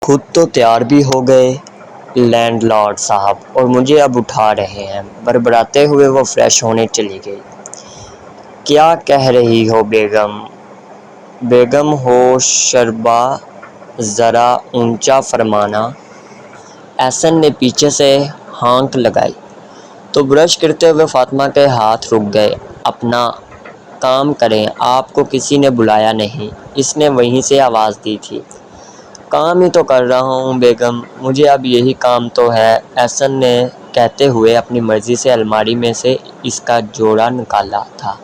خود تو تیار بھی ہو گئے لینڈ لارڈ صاحب اور مجھے اب اٹھا رہے ہیں۔ بڑبڑاتے ہوئے وہ فریش ہونے چلی گئی۔ کیا کہہ رہی ہو بیگم؟ بیگم ہوشربا ذرا اونچا فرمانا۔ احسن نے پیچھے سے ہانک لگائی تو برش کرتے ہوئے فاطمہ کے ہاتھ رک گئے۔ اپنا کام کریں، آپ کو کسی نے بلایا نہیں، اس نے وہیں سے آواز دی تھی۔ کام ہی تو کر رہا ہوں بیگم، مجھے اب یہی کام تو ہے، احسن نے کہتے ہوئے اپنی مرضی سے الماری میں سے اس کا جوڑا نکالا تھا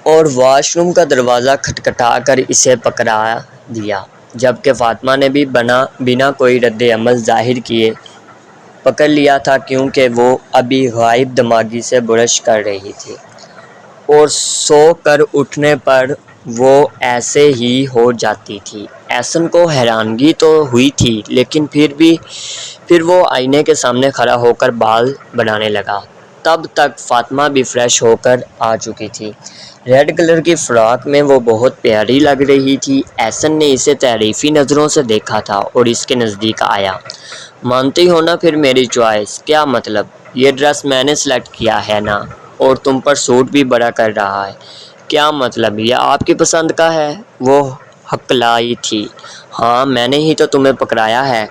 اور واش روم کا دروازہ کھٹکھٹا کر اسے پکڑا دیا، جبکہ فاطمہ نے بھی بنا کوئی رد عمل ظاہر کیے پکڑ لیا تھا، کیونکہ وہ ابھی غائب دماغی سے برش کر رہی تھی اور سو کر اٹھنے پر وہ ایسے ہی ہو جاتی تھی۔ احسن کو حیرانگی تو ہوئی تھی، لیکن پھر وہ آئینے کے سامنے کھڑا ہو کر بال بنانے لگا۔ تب تک فاطمہ بھی فریش ہو کر آ چکی تھی۔ ریڈ کلر کی فراک میں وہ بہت پیاری لگ رہی تھی۔ احسن نے اسے تعریفی نظروں سے دیکھا تھا اور اس کے نزدیک آیا۔ مانتی ہو نا پھر میری چوائس؟ کیا مطلب؟ یہ ڈریس میں نے سلیکٹ کیا ہے نا، اور تم پر سوٹ بھی بڑا کر رہا ہے۔ کیا مطلب؟ یہ آپ کی پسند کا ہے؟ وہ ہکلائی تھی۔ ہاں، میں نے ہی تو تمہیں پکڑایا ہے،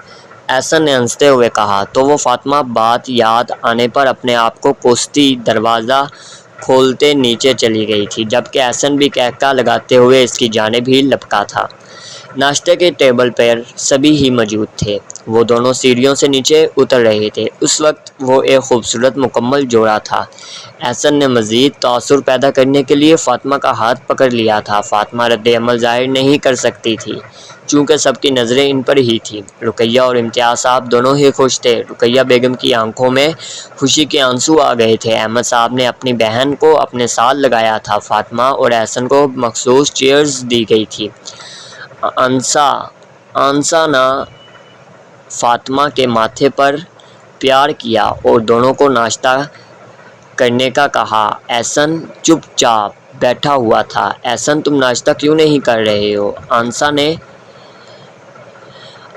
احسن نے ہنستے ہوئے کہا۔ تو وہ فاطمہ بات یاد آنے پر اپنے آپ کو کوستی دروازہ کھولتے نیچے چلی گئی تھی، جبکہ احسن بھی قہقہہ لگاتے ہوئے اس کی جانب ہی لپکا تھا۔ ناشتے کے ٹیبل پر سبھی ہی موجود تھے۔ وہ دونوں سیڑھیوں سے نیچے اتر رہے تھے۔ اس وقت وہ ایک خوبصورت مکمل جوڑا تھا۔ احسن نے مزید تاثر پیدا کرنے کے لیے فاطمہ کا ہاتھ پکڑ لیا تھا۔ فاطمہ رد عمل ظاہر نہیں کر سکتی تھی، چونکہ سب کی نظریں ان پر ہی تھیں۔ رقیہ اور امتیاز صاحب دونوں ہی خوش تھے۔ رقیہ بیگم کی آنکھوں میں خوشی کے آنسو آ گئے تھے۔ احمد صاحب نے اپنی بہن کو اپنے ساتھ لگایا تھا۔ فاطمہ اور احسن کو مخصوص چیئرز دی گئی تھیں۔ آنسا نے فاطمہ کے ماتھے پر پیار کیا اور دونوں کو ناشتہ کرنے کا کہا۔ احسن چپ چاپ بیٹھا ہوا تھا۔ احسن، تم ناشتہ کیوں نہیں کر رہے ہو؟ آنسا نے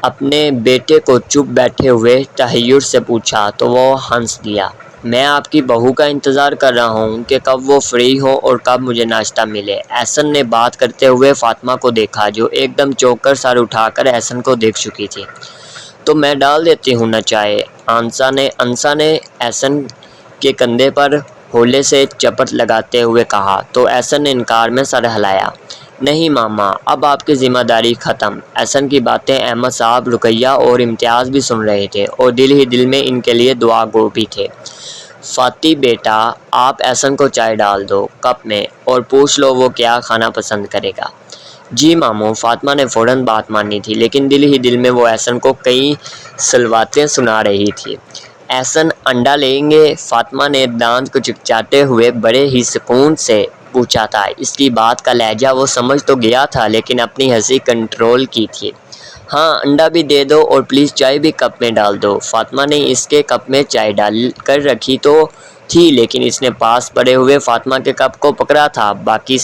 اپنے بیٹے کو چپ بیٹھے ہوئے تحیر سے پوچھا تو وہ ہنس دیا۔ میں آپ کی بہو کا انتظار کر رہا ہوں کہ کب وہ فری ہو اور کب مجھے ناشتہ ملے۔ احسن نے بات کرتے ہوئے فاطمہ کو دیکھا، جو ایک دم چونک کر سر اٹھا کر احسن کو دیکھ چکی تھی۔ تو میں ڈال دیتی ہوں نا چائے، آنسا نے احسن کے کندھے پر ہولے سے چپت لگاتے ہوئے کہا، تو احسن نے انکار میں سر ہلایا۔ نہیں ماما، اب آپ کی ذمہ داری ختم۔ احسن کی باتیں احمد صاحب، رقیہ اور امتیاز بھی سن رہے تھے اور دل ہی دل میں ان کے لیے دعا گو بھی تھے۔ فاطی بیٹا، آپ احسن کو چائے ڈال دو کپ میں اور پوچھ لو وہ کیا کھانا پسند کرے گا۔ جی ماموں۔ فاطمہ نے فوراً بات مانی تھی، لیکن دل ہی دل میں وہ احسن کو کئی سلواتیں سنا رہی تھی۔ احسن انڈا لیں گے؟ فاطمہ نے دانت کچکچاتے ہوئے بڑے ہی سکون سے پوچھا تھا۔ اس کی بات کا لہجہ وہ سمجھ تو گیا تھا، لیکن اپنی ہنسی کنٹرول کی تھی۔ ہاں، انڈا بھی دے دو اور پلیز چائے بھی کپ میں ڈال دو۔ فاطمہ نے اس کے کپ میں چائے ڈال کر رکھی تو تھی، لیکن اس نے پاس پڑے ہوئے فاطمہ کے کپ کو پکڑا تھا۔ باقی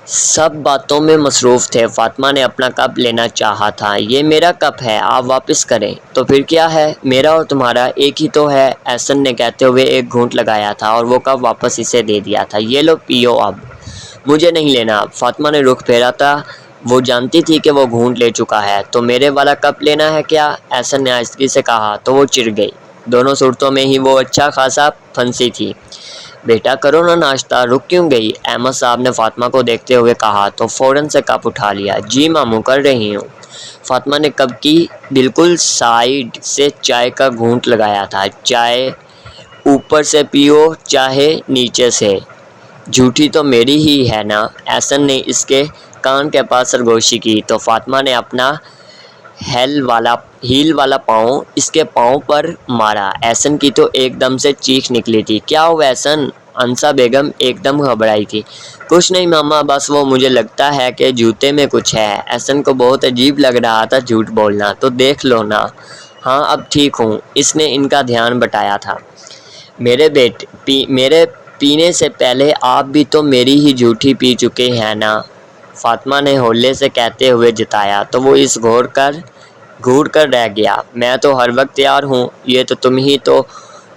سب باتوں میں مصروف تھے۔ فاطمہ نے اپنا کپ لینا چاہا تھا۔ یہ میرا کپ ہے، آپ واپس کریں۔ تو پھر کیا ہے؟ میرا اور تمہارا ایک ہی تو ہے، احسن نے کہتے ہوئے ایک گھونٹ لگایا تھا اور وہ کپ واپس اسے دے دیا تھا۔ یہ لو پیو اب۔ مجھے نہیں لینا۔ فاطمہ نے رخ پھیرا تھا، وہ جانتی تھی کہ وہ گھونٹ لے چکا ہے۔ تو میرے والا کپ لینا ہے کیا؟ احسن نے آہستگی سے کہا تو وہ چڑ گئی۔ دونوں صورتوں میں ہی وہ اچھا خاصا پھنسی تھی۔ بیٹا کرو نا ناشتہ، رک کیوں گئی؟ احمد صاحب نے فاطمہ کو دیکھتے ہوئے کہا تو فوراً سے کپ اٹھا لیا۔ جی ماموں، کر رہی ہوں۔ فاطمہ نے کپ کی بالکل سائیڈ سے چائے کا گھونٹ لگایا تھا۔ چائے اوپر سے پیو چاہے نیچے سے، جھوٹی تو میری ہی ہے نا؟ احسن نے اس کے کان کے پاس سرگوشی کی تو فاطمہ نے اپنا ہیل والا پاؤں اس کے پاؤں پر مارا۔ احسن کی تو ایک دم سے چیخ نکلی تھی۔ کیا ہوا احسن؟ انسا بیگم ایک دم گھبرائی تھی۔ کچھ نہیں ماما، بس وہ مجھے لگتا ہے کہ جوتے میں کچھ ہے۔ احسن کو بہت عجیب لگ رہا تھا جھوٹ بولنا، تو دیکھ لو نا۔ ہاں اب ٹھیک ہوں، اس نے ان کا دھیان بٹایا تھا۔ میرے پینے سے پہلے آپ بھی تو میری ہی جھوٹی پی چکے ہیں نا؟ فاطمہ نے ہولے سے کہتے ہوئے جتایا تو وہ اس گھور کر رہ گیا۔ میں تو ہر وقت تیار ہوں، یہ تو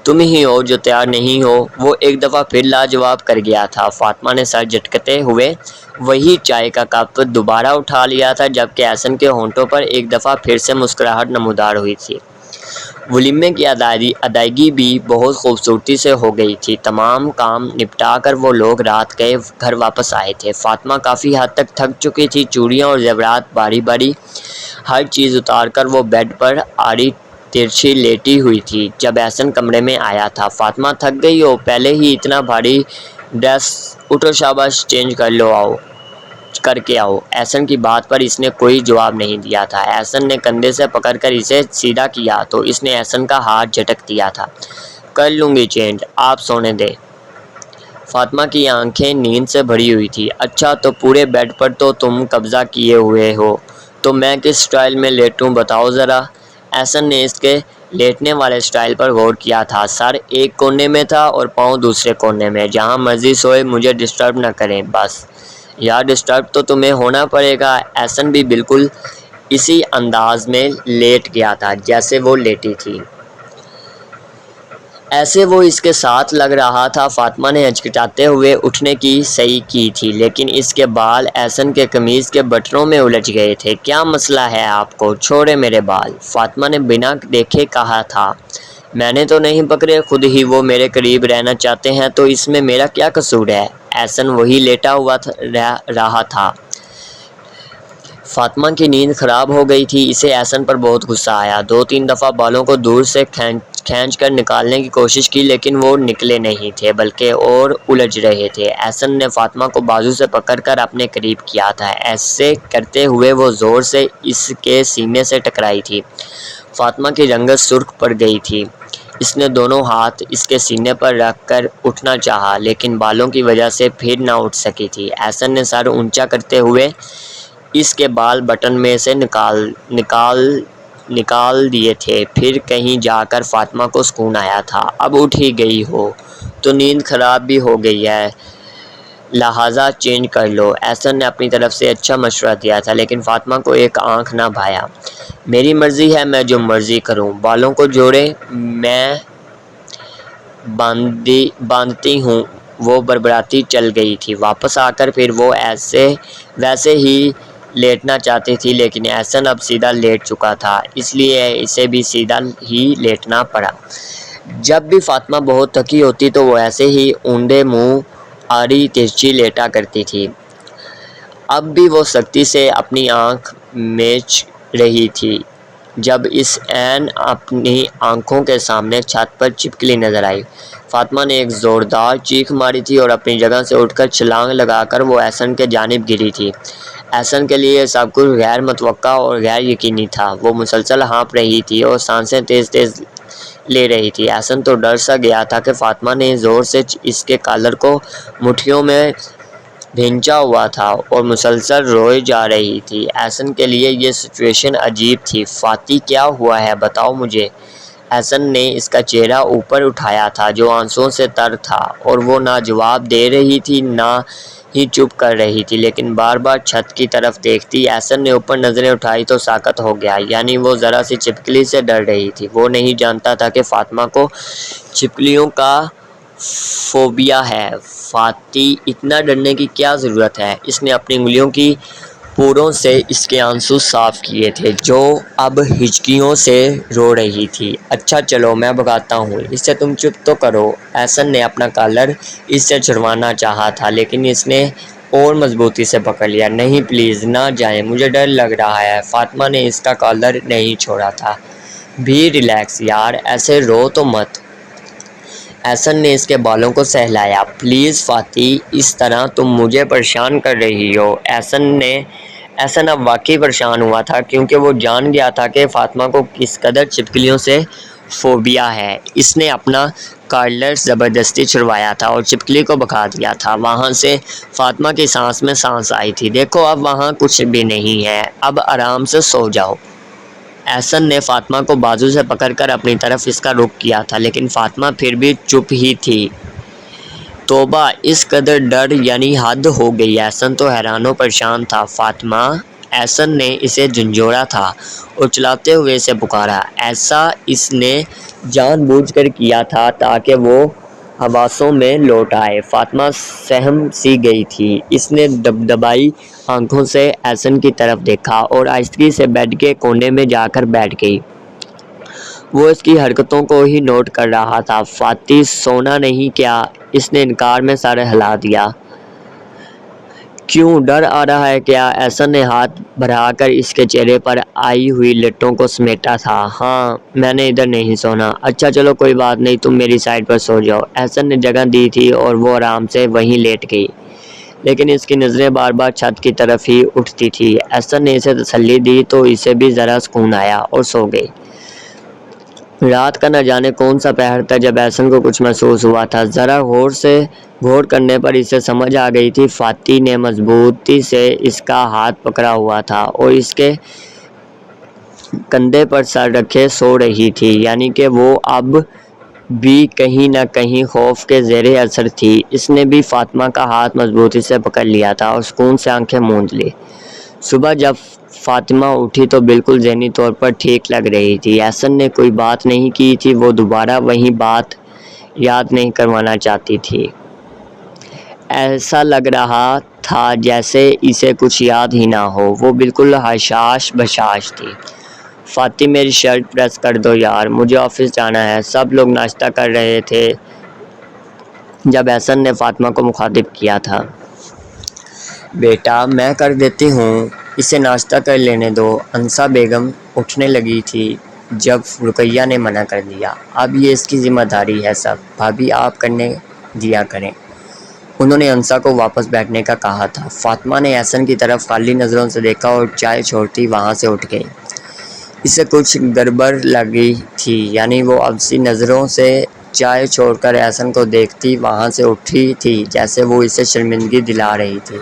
تم ہی ہو جو تیار نہیں ہو۔ وہ ایک دفعہ پھر لاجواب کر گیا تھا۔ فاطمہ نے سر جھٹکتے ہوئے وہی چائے کا کپ دوبارہ اٹھا لیا تھا، جبکہ احسن کے ہونٹوں پر ایک دفعہ پھر سے مسکراہٹ نمودار ہوئی تھی۔ ولیمے کی ادائیگی بھی بہت خوبصورتی سے ہو گئی تھی۔ تمام کام نپٹا کر وہ لوگ رات گئے گھر واپس آئے تھے۔ فاطمہ کافی حد تک تھک چکی تھی۔ چوڑیاں اور زیورات باری باری ہر چیز اتار کر وہ بیڈ پر آڑی ترچھی لیٹی ہوئی تھی جب احسن کمرے میں آیا تھا۔ فاطمہ تھک گئی ہو؟ پہلے ہی اتنا بھاری ڈریس، اٹھو شاباش چینج کر کے آؤ۔ احسن کی بات پر اس نے کوئی جواب نہیں دیا تھا۔ احسن نے کندھے سے پکڑ کر اسے سیدھا کیا تو اس نے احسن کا ہاتھ جھٹک دیا تھا۔ کر لوں گی چینج، آپ سونے دیں۔ فاطمہ کی آنکھیں نیند سے بھری ہوئی تھی۔ اچھا، تو پورے بیڈ پر تو تم قبضہ کیے ہوئے ہو، تو میں کس سٹائل میں لیٹوں بتاؤ ذرا۔ احسن نے اس کے لیٹنے والے سٹائل پر غور کیا تھا۔ سر ایک کونے میں تھا اور پاؤں دوسرے کونے میں۔ جہاں مرضی سوئے، مجھے ڈسٹرب نہ کریں بس۔ یار ڈسٹرب تو تمہیں ہونا پڑے گا۔ احسن بھی بالکل اسی انداز میں لیٹ گیا تھا جیسے وہ لیٹی تھی۔ ایسے وہ اس کے ساتھ لگ رہا تھا۔ فاطمہ نے ہچکچاتے ہوئے اٹھنے کی صحیح کی تھی، لیکن اس کے بال احسن کے قمیض کے بٹنوں میں الجھ گئے تھے۔ کیا مسئلہ ہے آپ کو؟ چھوڑے میرے بال، فاطمہ نے بنا دیکھے کہا تھا۔ میں نے تو نہیں پکڑے، خود ہی وہ میرے قریب رہنا چاہتے ہیں تو اس میں میرا کیا قصور ہے؟ احسن وہی لیٹا ہوا رہا تھا۔ فاطمہ کی نیند خراب ہو گئی تھی۔ اسے احسن پر بہت غصہ آیا۔ 2-3 دفعہ بالوں کو دور سے کھینچ کر نکالنے کی کوشش کی، لیکن وہ نکلے نہیں تھے بلکہ اور الجھ رہے تھے۔ احسن نے فاطمہ کو بازو سے پکڑ کر اپنے قریب کیا تھا۔ ایسے کرتے ہوئے وہ زور سے اس کے سینے سے ٹکرائی تھی۔ فاطمہ کی رنگت سرخ پڑ گئی تھی۔ اس نے دونوں ہاتھ اس کے سینے پر رکھ کر اٹھنا چاہا، لیکن بالوں کی وجہ سے پھر نہ اٹھ سکی تھی۔ احسن نے سر اونچا کرتے ہوئے اس کے بال بٹن میں سے نکال دیے تھے۔ پھر کہیں جا کر فاطمہ کو سکون آیا تھا۔ اب اٹھ ہی گئی ہو تو نیند خراب بھی ہو گئی ہے، لہٰذا چینج کر لو۔ احسن نے اپنی طرف سے اچھا مشورہ دیا تھا، لیکن فاطمہ کو ایک آنکھ نہ بھایا۔ میری مرضی ہے، میں جو مرضی کروں۔ بالوں کو جوڑیں، میں باندھتی ہوں۔ وہ بڑبڑاتی چل گئی تھی۔ واپس آ کر پھر وہ ویسے ہی لیٹنا چاہتی تھی، لیکن احسن اب سیدھا لیٹ چکا تھا، اس لیے اسے بھی سیدھا ہی لیٹنا پڑا۔ جب بھی فاطمہ بہت تھکی ہوتی تو وہ ایسے ہی اونڈے منہ آڑی ترچھی لیٹا کرتی تھی۔ اب بھی وہ سختی سے اپنی آنکھ مینچ رہی تھی جب اس عین اپنی آنکھوں کے سامنے چھت پر چھپکلی نظر آئی۔ فاطمہ نے ایک زوردار چیخ ماری تھی اور اپنی جگہ سے اٹھ کر چھلانگ لگا کر وہ احسن کے جانب گری تھی۔ احسن کے لیے یہ سب کچھ غیر متوقع اور غیر یقینی تھا۔ وہ مسلسل ہانپ رہی تھی اور سانسیں تیز تیز لے رہی تھی۔ احسن تو ڈر سا گیا تھا کہ فاطمہ نے زور سے اس کے کالر کو مٹھیوں میں بھینچا ہوا تھا اور مسلسل روئے جا رہی تھی۔ احسن کے لیے یہ سچویشن عجیب تھی۔ فاطی کیا ہوا ہے بتاؤ مجھے۔ احسن نے اس کا چہرہ اوپر اٹھایا تھا جو آنسوؤں سے تر تھا، اور وہ نہ جواب دے رہی تھی نہ ہی چپ کر رہی تھی، لیکن بار بار چھت کی طرف دیکھتی۔ احسن نے اوپر نظریں اٹھائی تو ساکت ہو گیا، یعنی وہ ذرا سی چھپکلی سے ڈر رہی تھی۔ وہ نہیں جانتا تھا کہ فاطمہ کو چھپکلیوں کا فوبیا ہے۔ فاطی اتنا ڈرنے کی کیا ضرورت ہے؟ اس نے اپنی انگلیوں کی پوروں سے اس کے آنسو صاف کیے تھے جو اب ہچکیوں سے رو رہی تھی۔ اچھا چلو میں بھگاتا ہوں اسے، تم چپ تو کرو۔ احسن نے اپنا کالر اس سے چھڑوانا چاہا تھا، لیکن اس نے اور مضبوطی سے پکڑ لیا۔ نہیں پلیز نہ جائیں، مجھے ڈر لگ رہا ہے۔ فاطمہ نے اس کا کالر نہیں چھوڑا تھا۔ بھی ریلیکس یار، ایسے رو تو مت۔ احسن نے اس کے بالوں کو سہلایا۔ پلیز فاطی، اس طرح تم مجھے پریشان کر رہی ہو۔ احسن اب واقعی پریشان ہوا تھا، کیونکہ وہ جان گیا تھا کہ فاطمہ کو کس قدر چھپکلیوں سے فوبیا ہے۔ اس نے اپنا کالر زبردستی چھڑوایا تھا اور چھپکلی کو بھگا دیا تھا۔ وہاں سے فاطمہ کی سانس میں سانس آئی تھی۔ دیکھو اب وہاں کچھ بھی نہیں ہے، اب آرام سے سو جاؤ۔ احسن نے فاطمہ کو بازو سے پکڑ کر اپنی طرف اس کا رخ کیا تھا، لیکن فاطمہ پھر بھی چپ ہی تھی۔ توبہ، اس قدر ڈر یعنی حد ہو گئی۔ احسن تو حیران و پریشان تھا۔ فاطمہ، احسن نے اسے جھنجھوڑا تھا اور چلاتے ہوئے اسے پکارا۔ ایسا اس نے جان بوجھ کر کیا تھا تاکہ وہ حواسوں میں لوٹ آئے۔ فاطمہ سہم سی گئی تھی۔ اس نے دبدبائی آنکھوں سے احسن کی طرف دیکھا اور آہستگی سے بیڈ کے کونے میں جا کر بیٹھ گئی۔ وہ اس کی حرکتوں کو ہی نوٹ کر رہا تھا۔ فاطی، سونا نہیں کیا؟ اس نے انکار میں سر ہلا دیا۔ کیوں، ڈر آ رہا ہے کیا؟ احسن نے ہاتھ بڑھا کر اس کے چہرے پر آئی ہوئی لٹوں کو سمیٹا تھا۔ ہاں، میں نے ادھر نہیں سونا۔ اچھا چلو کوئی بات نہیں، تم میری سائیڈ پر سو جاؤ۔ احسن نے جگہ دی تھی اور وہ آرام سے وہیں لیٹ گئی، لیکن اس کی نظریں بار بار چھت کی طرف ہی اٹھتی تھی۔ احسن نے اسے تسلی دی تو اسے بھی ذرا سکون آیا اور سو گئی۔ رات کا نہ جانے کون سا پہر تھا جب احسن کو کچھ محسوس ہوا تھا۔ ذرا غور کرنے پر اسے سمجھ آ گئی تھی۔ فاطی نے مضبوطی سے اس کا ہاتھ پکڑا ہوا تھا اور اس کے کندھے پر سر رکھے سو رہی تھی، یعنی کہ وہ اب بھی کہیں نہ کہیں خوف کے زیر اثر تھی۔ اس نے بھی فاطمہ کا ہاتھ مضبوطی سے پکڑ لیا تھا اور سکون سے آنکھیں موند لی۔ صبح جب فاطمہ اٹھی تو بالکل ذہنی طور پر ٹھیک لگ رہی تھی۔ احسن نے کوئی بات نہیں کی تھی، وہ دوبارہ وہی بات یاد نہیں کروانا چاہتی تھی۔ ایسا لگ رہا تھا جیسے اسے کچھ یاد ہی نہ ہو۔ وہ بالکل حشاش بشاش تھی۔ فاطی، میری شرٹ پریس کر دو یار، مجھے آفس جانا ہے۔ سب لوگ ناشتہ کر رہے تھے جب احسن نے فاطمہ کو مخاطب کیا تھا۔ بیٹا، میں کر دیتی ہوں، اسے ناشتہ کر لینے دو۔ انسا بیگم اٹھنے لگی تھی جب رقیہ نے منع کر دیا۔ اب یہ اس کی ذمہ داری ہے سب، بھابھی آپ کرنے دیا کریں۔ انہوں نے انسا کو واپس بیٹھنے کا کہا تھا۔ فاطمہ نے احسن کی طرف خالی نظروں سے دیکھا اور چائے چھوڑتی وہاں سے اٹھ گئی۔ اسے کچھ گڑبڑ لگی تھی، یعنی وہ اب سی نظروں سے چائے چھوڑ کر احسن کو دیکھتی وہاں سے اٹھی تھی جیسے وہ اسے شرمندگی دلا رہی تھی۔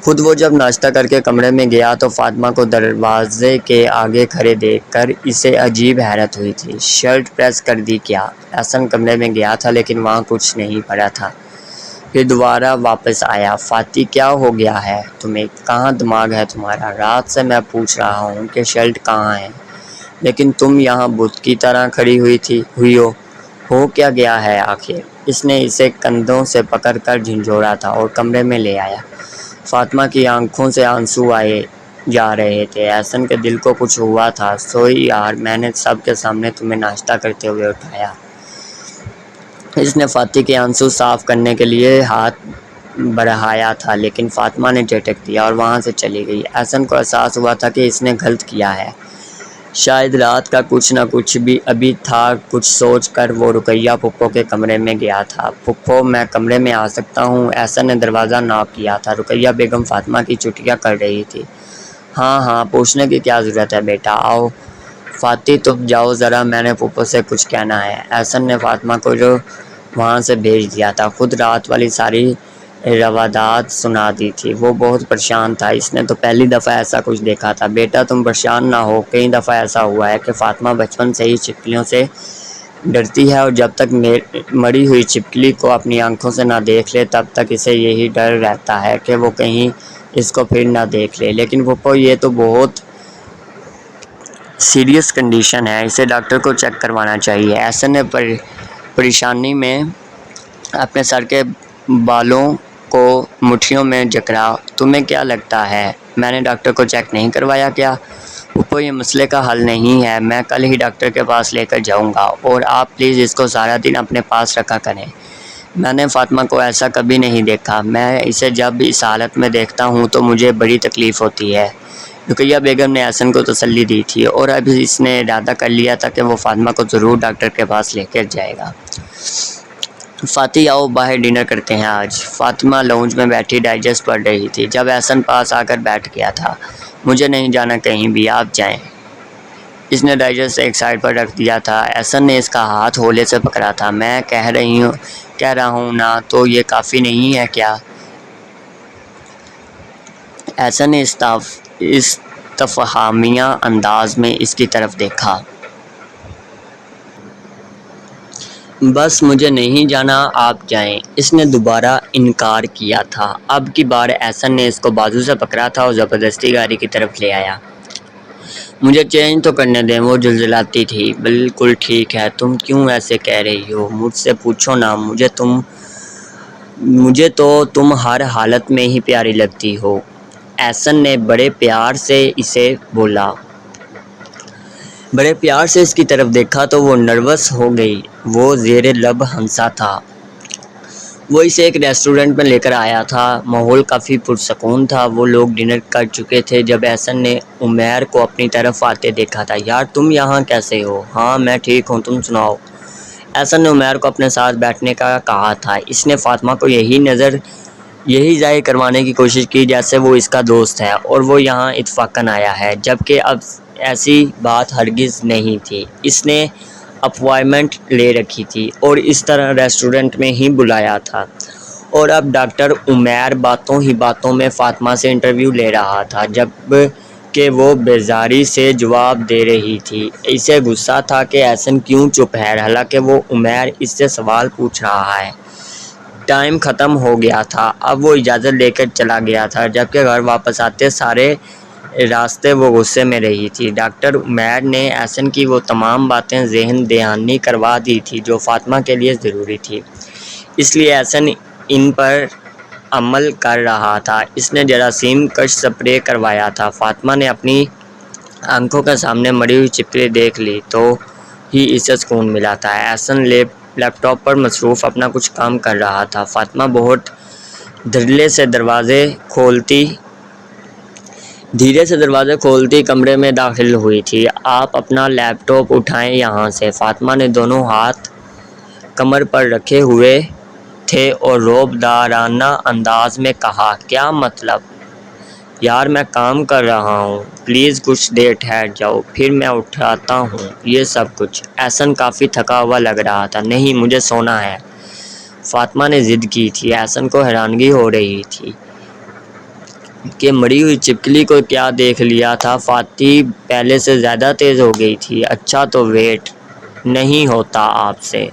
خود وہ جب ناشتہ کر کے کمرے میں گیا تو فاطمہ کو دروازے کے آگے کھڑے دیکھ کر اسے عجیب حیرت ہوئی تھی۔ شرٹ پریس کر دی کیا؟ احسن کمرے میں گیا تھا لیکن وہاں کچھ نہیں پڑا تھا۔ پھر دوبارہ واپس آیا۔ فاطی، کیا ہو گیا ہے تمہیں؟ کہاں دماغ ہے تمہارا؟ رات سے میں پوچھ رہا ہوں کہ شرٹ کہاں ہے، لیکن تم یہاں بت کی طرح کھڑی ہوئی ہو کیا گیا ہے آخر؟ اس نے اسے کندھوں سے پکڑ کر جھنجھوڑا تھا اور کمرے میں لے آیا۔ فاطمہ کی آنکھوں سے آنسو آئے جا رہے تھے۔ احسن کے دل کو کچھ ہوا تھا۔ سوئی یار، میں نے سب کے سامنے تمہیں ناشتہ کرتے ہوئے اٹھایا۔ اس نے فاطمہ کے آنسو صاف کرنے کے لیے ہاتھ بڑھایا تھا، لیکن فاطمہ نے جھٹک دیا اور وہاں سے چلی گئی۔ احسن کو احساس ہوا تھا کہ اس نے غلط کیا ہے۔ شاید رات کا کچھ نہ کچھ بھی ابھی تھا۔ کچھ سوچ کر وہ رقیہ پھپھو کے کمرے میں گیا تھا۔ پھپھو، میں کمرے میں آ سکتا ہوں؟ احسن نے دروازہ ناپ کیا تھا۔ رقیہ بیگم فاطمہ کی چٹیاں کر رہی تھی۔ ہاں ہاں، پوچھنے کی کیا ضرورت ہے بیٹا، آؤ۔ فاطی، تم جاؤ ذرا، میں نے پھپھو سے کچھ کہنا ہے۔ احسن نے فاطمہ کو جو وہاں سے بھیج دیا تھا، خود رات والی ساری روادات سنا دی تھی۔ وہ بہت پریشان تھا، اس نے تو پہلی دفعہ ایسا کچھ دیکھا تھا۔ بیٹا تم پریشان نہ ہو، کئی دفعہ ایسا ہوا ہے کہ فاطمہ بچپن سے ہی چھپکلیوں سے ڈرتی ہے اور جب تک مری ہوئی چھپکلی کو اپنی آنکھوں سے نہ دیکھ لے تب تک اسے یہی ڈر رہتا ہے کہ وہ کہیں اس کو پھر نہ دیکھ لے۔ لیکن پھپھو، یہ تو بہت سیریس کنڈیشن ہے، اسے ڈاکٹر کو چیک کروانا چاہیے۔ احسن نے پریشانی میں اپنے سر کے بالوں کو مٹھیوں میں جکڑا۔ تمہیں کیا لگتا ہے میں نے ڈاکٹر کو چیک نہیں کروایا کیا؟ پھپھو، یہ مسئلے کا حل نہیں ہے، میں کل ہی ڈاکٹر کے پاس لے کر جاؤں گا، اور آپ پلیز اس کو سارا دن اپنے پاس رکھا کریں۔ میں نے فاطمہ کو ایسا کبھی نہیں دیکھا، میں اسے جب اس حالت میں دیکھتا ہوں تو مجھے بڑی تکلیف ہوتی ہے۔ رقیہ بیگم نے احسن کو تسلی دی تھی اور اب اس نے ارادہ کر لیا تھا کہ وہ فاطمہ کو ضرور ڈاکٹر کے پاس لے کر جائے گا۔ فاطی، آؤ باہر ڈنر کرتے ہیں آج۔ فاطمہ لاؤنج میں بیٹھی ڈائجسٹ پڑھ رہی تھی جب احسن پاس آ کر بیٹھ گیا تھا۔ مجھے نہیں جانا کہیں بھی، آپ جائیں۔ اس نے ڈائجسٹ ایک سائڈ پر رکھ دیا تھا۔ احسن نے اس کا ہاتھ ہولے سے پکڑا تھا۔ میں کہہ رہا ہوں نا، تو یہ کافی نہیں ہے کیا؟ احسن نے استفہامیہ انداز میں اس کی طرف دیکھا۔ بس مجھے نہیں جانا، آپ جائیں۔ اس نے دوبارہ انکار کیا تھا۔ اب کی بار احسن نے اس کو بازو سے پکڑا تھا اور زبردستی گاڑی کی طرف لے آیا۔ مجھے چینج تو کرنے دیں، وہ جھلجھلاتی تھی۔ بالکل ٹھیک ہے، تم کیوں ایسے کہہ رہی ہو؟ مجھ سے پوچھو نا، مجھے تو تم ہر حالت میں ہی پیاری لگتی ہو۔ احسن نے بڑے پیار سے اسے بولا۔ بڑے پیار سے اس کی طرف دیکھا تو وہ نروس ہو گئی۔ وہ زیر لب ہنسا تھا۔ وہ اسے ایک ریسٹورنٹ میں لے کر آیا تھا۔ ماحول کافی پرسکون تھا۔ وہ لوگ ڈنر کر چکے تھے جب احسن نے عمیر کو اپنی طرف آتے دیکھا تھا۔ یار تم یہاں کیسے ہو؟ ہاں میں ٹھیک ہوں، تم سناؤ؟ احسن نے عمیر کو اپنے ساتھ بیٹھنے کا کہا تھا۔ اس نے فاطمہ کو یہی ظاہر کروانے کی کوشش کی جیسے وہ اس کا دوست ہے اور وہ یہاں اتفاقاً آیا ہے، جبکہ اب ایسی بات ہرگز نہیں تھی۔ اس نے اپوائنٹمنٹ لے رکھی تھی اور اس طرح ریسٹورنٹ میں ہی بلایا تھا، اور اب ڈاکٹر عمیر باتوں ہی باتوں میں فاطمہ سے انٹرویو لے رہا تھا جبکہ وہ بیزاری سے جواب دے رہی تھی۔ اسے غصہ تھا کہ احسن کیوں چپ ہے، حالانکہ وہ عمیر اس سے سوال پوچھ رہا ہے۔ ٹائم ختم ہو گیا تھا۔ اب وہ اجازت لے کر چلا گیا تھا، جبکہ گھر واپس آتے سارے راستے وہ غصے میں رہی تھی۔ ڈاکٹر عمیر نے احسن کی وہ تمام باتیں ذہن دہانی کروا دی تھی جو فاطمہ کے لیے ضروری تھی، اس لیے احسن ان پر عمل کر رہا تھا۔ اس نے جراثیم کش سپرے کروایا تھا۔ فاطمہ نے اپنی آنکھوں کے سامنے مری ہوئی چھپکلی دیکھ لی تو ہی اسے سکون ملا تھا۔ احسن لیپ ٹاپ پر مصروف اپنا کچھ کام کر رہا تھا۔ فاطمہ بہت دھیرے سے دروازے کھولتی کمرے میں داخل ہوئی تھی۔ آپ اپنا لیپ ٹاپ اٹھائیں یہاں سے۔ فاطمہ نے دونوں ہاتھ کمر پر رکھے ہوئے تھے اور رعب دارانہ انداز میں کہا، کیا مطلب؟ یار میں کام کر رہا ہوں، پلیز کچھ دیر ٹھہر جاؤ، پھر میں اٹھاتا ہوں یہ سب کچھ۔ احسن کافی تھکا ہوا لگ رہا تھا۔ نہیں مجھے سونا ہے، فاطمہ نے ضد کی تھی۔ احسن کو حیرانگی ہو رہی تھی کہ مری ہوئی چھپکلی کو کیا دیکھ لیا تھا۔ فاطی پہلے سے زیادہ تیز ہو گئی تھی۔ اچھا تو ویٹ نہیں ہوتا آپ سے؟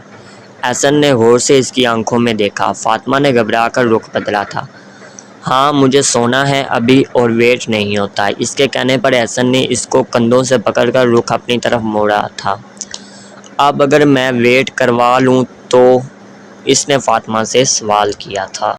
احسن نے غور سے اس کی آنکھوں میں دیکھا۔ فاطمہ نے گھبرا کر رخ بدلا تھا۔ ہاں مجھے سونا ہے ابھی اور ویٹ نہیں ہوتا۔ اس کے کہنے پر احسن نے اس کو کندھوں سے پکڑ کر رخ اپنی طرف موڑا تھا۔ اب اگر میں ویٹ کروا لوں تو؟ اس نے فاطمہ سے سوال کیا تھا۔